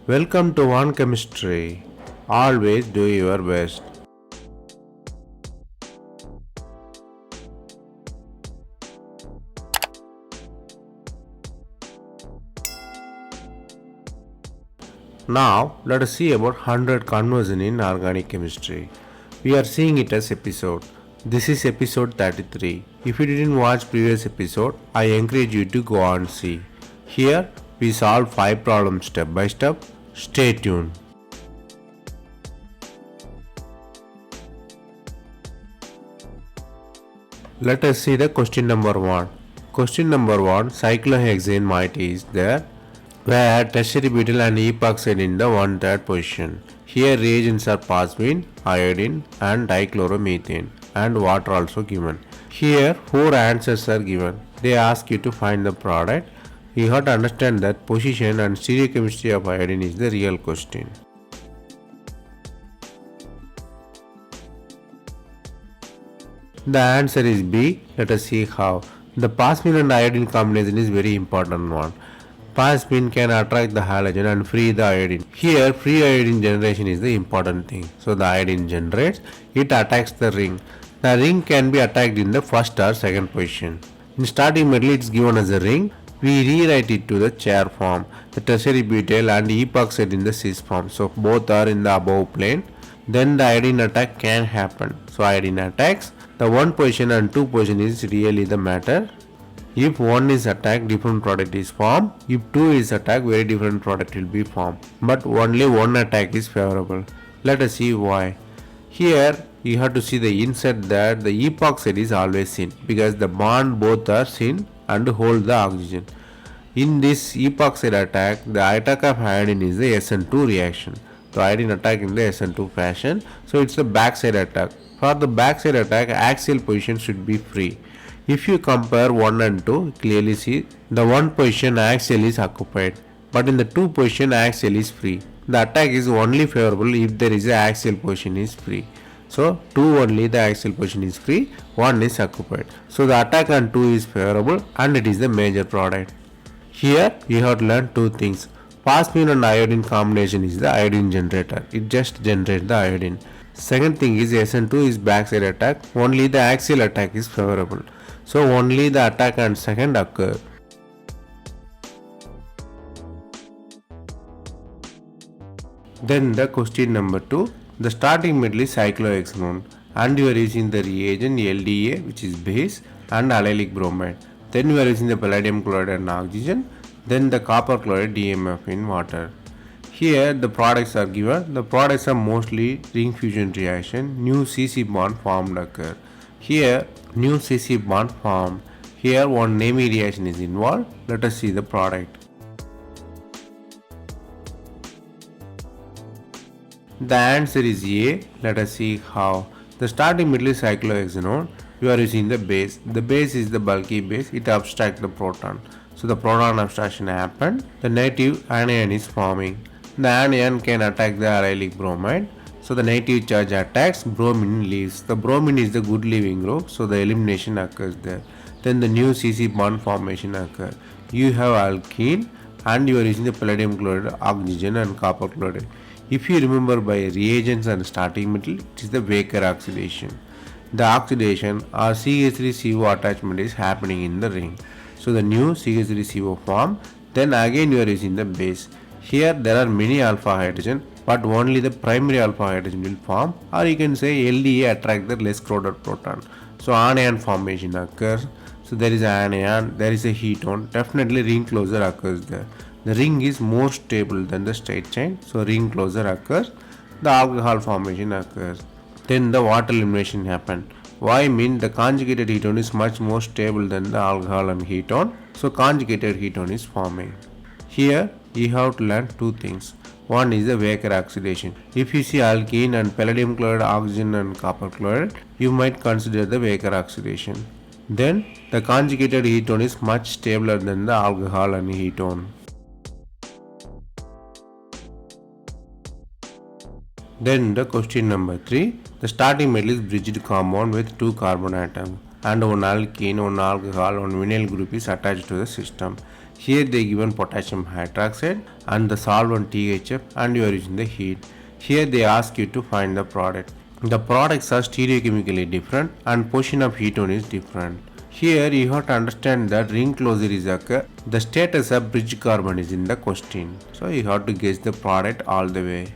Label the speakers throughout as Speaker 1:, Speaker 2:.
Speaker 1: Welcome to One Chemistry. Always do your best. Now, let us see about 100 conversion in organic chemistry. We are seeing it as episode. This is episode 33. If you didn't watch previous episode, I encourage you to go and see. Here, we solve 5 problems step by step. Stay tuned. Let us see the question number 1. Question number 1, cyclohexane moiety is there, where tertiary butyl and epoxide in the 1/3 position. Here reagents are phosphine, iodine and dichloromethane and water also given. Here 4 answers are given. They ask you to find the product. You have to understand that position and stereochemistry of iodine is the real question. The answer is B. Let us see how. The phosphine and iodine combination is very important one. Phosphine can attract the halogen and free the iodine. Here free iodine generation is the important thing. So the iodine generates, it attacks the ring. The ring can be attacked in the first or second position. In starting metal it is given as a ring. We rewrite it to the chair form. The tertiary butyl and epoxide in the cis form. So both are in the above plane. Then the iodine attack can happen. So iodine attacks. The one position and two position is really the matter. If one is attacked, different product is formed. If two is attacked, very different product will be formed. But only one attack is favorable. Let us see why. Here you have to see the insert that the epoxide is always syn because the bond both are syn and hold the oxygen. In this epoxide attack, the attack of iodine is the SN2 reaction. So iodine attack in the SN2 fashion. So it's the backside attack. For the backside attack, axial position should be free. If you compare 1 and 2, clearly see the 1 position axial is occupied, but in the 2 position axial is free. The attack is only favorable if there is a axial position is free. So 2 only the axial position is free, 1 is occupied. So the attack on 2 is favorable and it is the major product. Here you have to learn 2 things. Phosphine and iodine combination is the iodine generator. It just generates the iodine. Second thing is SN2 is backside attack. Only the axial attack is favorable. So only the attack and second occur. Then the question number 2. The starting metal is cyclohexanone and you are using the reagent LDA which is base and allylic bromide. Then you are using the palladium chloride and oxygen. Then the copper chloride DMF in water. Here the products are given. The products are mostly ring fusion reaction. New CC bond formed occur. Here new CC bond formed. Here one naming reaction is involved. Let us see the product. The answer is A. Let us see how. The starting metal is cyclohexanone. You are using the base. The base is the bulky base. It abstracts the proton. So the proton abstraction happened. The negative anion is forming. The anion can attack the allylic bromide. So the negative charge attacks, bromine leaves. The bromine is the good leaving group, so the elimination occurs there. Then the new CC bond formation occurs. You have alkene and you are using the palladium chloride, oxygen and copper chloride. If you remember by reagents and starting metal, it is the Waker oxidation. The oxidation or CH3CO attachment is happening in the ring. So the new CH3CO form. Then again you are using the base. Here there are many alpha hydrogen, but only the primary alpha hydrogen will form, or you can say LDA attract the less crowded proton. So anion formation occurs. So there is an anion, there is a ketone, definitely ring closure occurs there. The ring is more stable than the straight chain, so ring closure occurs. The alcohol formation occurs. Then the water elimination happens. Why mean the conjugated ketone is much more stable than the alcohol and ketone, so conjugated ketone is forming. Here you have to learn 2 things. One is the Waker oxidation. If you see alkene and palladium chloride, oxygen and copper chloride, you might consider the Waker oxidation. Then the conjugated ketone is much stabler than the alcohol and ketone. Then the question number 3. The starting metal is bridged compound with 2 carbon atoms and one alkene, one alcohol, one vinyl group is attached to the system. Here they given potassium hydroxide and the solvent THF and you are using the heat. Here they ask you to find the product. The products are stereochemically different and position of ketone is different. Here you have to understand that ring closure is occur. The status of bridge carbon is in the question. So you have to guess the product all the way.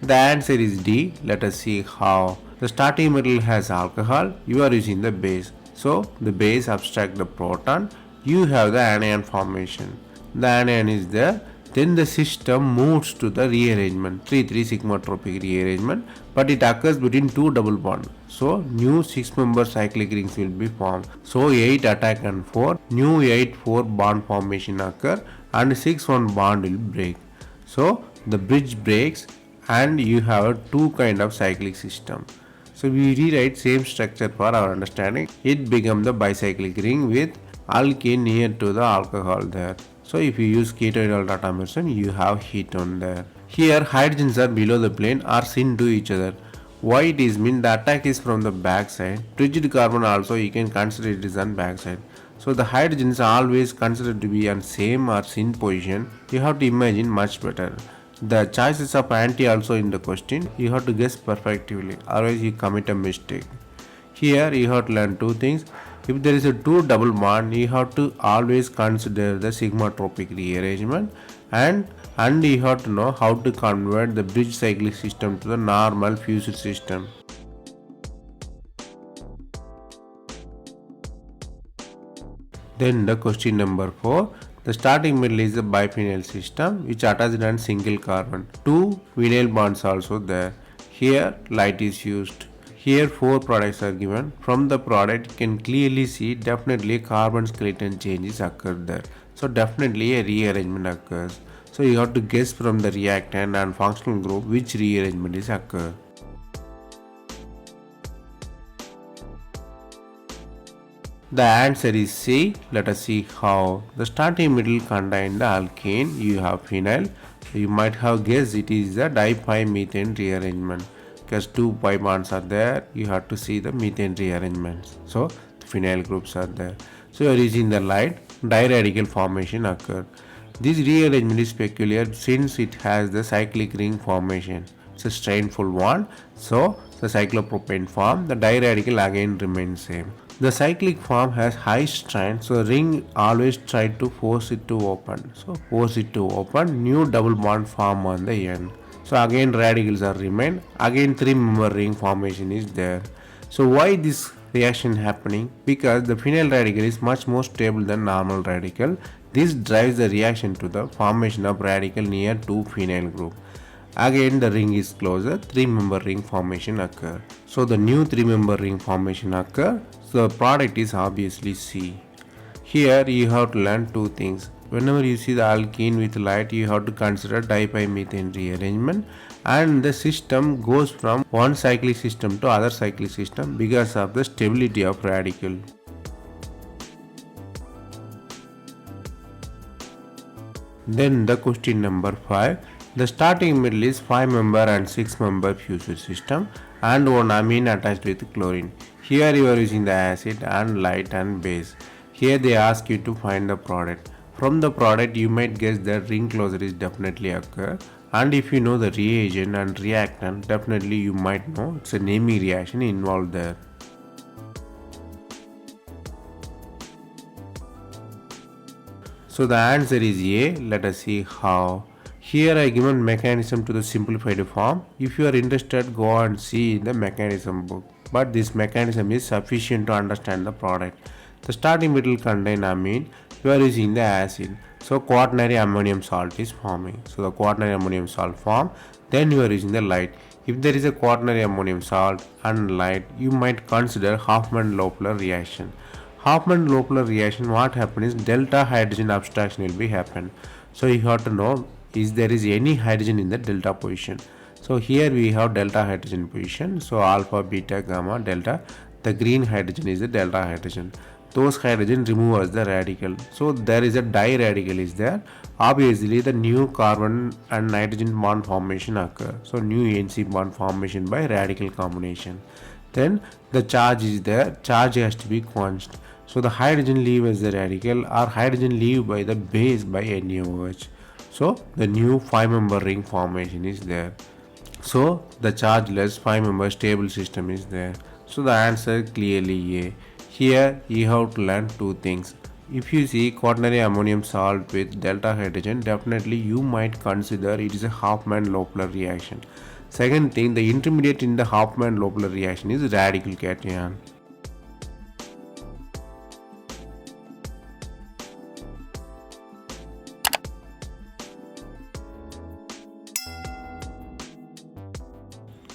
Speaker 1: The answer is D. Let us see how. The starting material has alcohol. You are using the base. So the base abstract the proton. You have the anion formation. The anion is there. Then the system moves to the rearrangement 3,3 sigmatropic rearrangement, but it occurs between two double bonds. So new 6-member cyclic rings will be formed. So 8 attack and 4 new 8-4 bond formation occur and 6-1 bond will break. So the bridge breaks and you have a two kind of cyclic system. So we rewrite same structure for our understanding. It becomes the bicyclic ring with alkene near to the alcohol there. So if you use ketoidal tautomers, you have ketone there. Here hydrogens are below the plane or syn to each other. Why it is mean the attack is from the back side. Rigid carbon also you can consider it is on back side. So the hydrogens are always considered to be on same or syn position. You have to imagine much better. The choices of anti also in the question. You have to guess perfectly, otherwise you commit a mistake. Here you have to learn two things. If there is a two double bond, you have to always consider the sigmatropic rearrangement and you have to know how to convert the bridge cyclic system to the normal fused system. Then the question number 4. The starting middle is the biphenyl system which attached on single carbon. Two vinyl bonds also there. Here light is used. Here 4 products are given. From the product you can clearly see definitely carbon skeleton changes occur there. So definitely a rearrangement occurs. So you have to guess from the reactant and functional group which rearrangement is occur. The answer is C. Let us see how. The starting middle contain the alkane. You have phenyl. You might have guessed it is the di-pi-methane rearrangement. Because 2 pi bonds are there, you have to see the methane rearrangements. So the phenyl groups are there. So you are using the light, diradical formation occurred. This rearrangement is peculiar since it has the cyclic ring formation. It's a strainful one. So the cyclopropane form, the diradical again remains same. The cyclic form has high strain, so ring always try to force it to open. So force it to open, new double bond form on the end. So again radicals are remain, again 3-member ring formation is there. So why this reaction happening? Because the phenyl radical is much more stable than normal radical. This drives the reaction to the formation of radical near to phenyl group. Again the ring is closer, 3-member ring formation occur. So the new 3-member ring formation occur. So the product is obviously C. Here you have to learn two things. Whenever you see the alkene with light, you have to consider di-pi-methane rearrangement and the system goes from one cyclic system to other cyclic system because of the stability of radical. Then the question number 5. The starting middle is 5-member and 6-member fused system and one amine attached with chlorine. Here you are using the acid and light and base. Here they ask you to find the product. From the product you might guess that ring closure is definitely occur, and if you know the reagent and reactant definitely you might know it's a naming reaction involved there. So the answer is A. Let us see how. Here I given mechanism to the simplified form. If you are interested, go and see in the mechanism book. But this mechanism is sufficient to understand the product. The starting middle contain amine. You are using the acid. So quaternary ammonium salt is forming. So the quaternary ammonium salt form. Then you are using the light. If there is a quaternary ammonium salt and light, you might consider Hofmann-Loeffler reaction. Hofmann-Loeffler reaction, what happens is delta hydrogen abstraction will be happen. So you have to know is there is any hydrogen in the delta position. So here we have delta hydrogen position. So alpha, beta, gamma, delta. The green hydrogen is the delta hydrogen. Those hydrogen remove as the radical. So there is a di-radical is there. Obviously the new carbon and nitrogen bond formation occur. So new NC bond formation by radical combination. then the charge is there, charge has to be constant. So the hydrogen leave as the radical or hydrogen leave by the base by NaOH. So the new 5-member ring formation is there. So the chargeless 5-member stable system is there. So the answer clearly A. Here you have to learn two things. If you see quaternary ammonium salt with delta hydrogen, definitely you might consider it is a Hofmann-Loeffler reaction. Second thing, the intermediate in the Hofmann-Loeffler reaction is radical cation.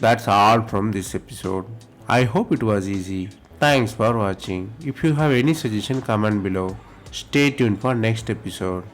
Speaker 1: That's all from this episode. I hope it was easy. Thanks for watching. If you have any suggestion, comment below. Stay tuned for next episode.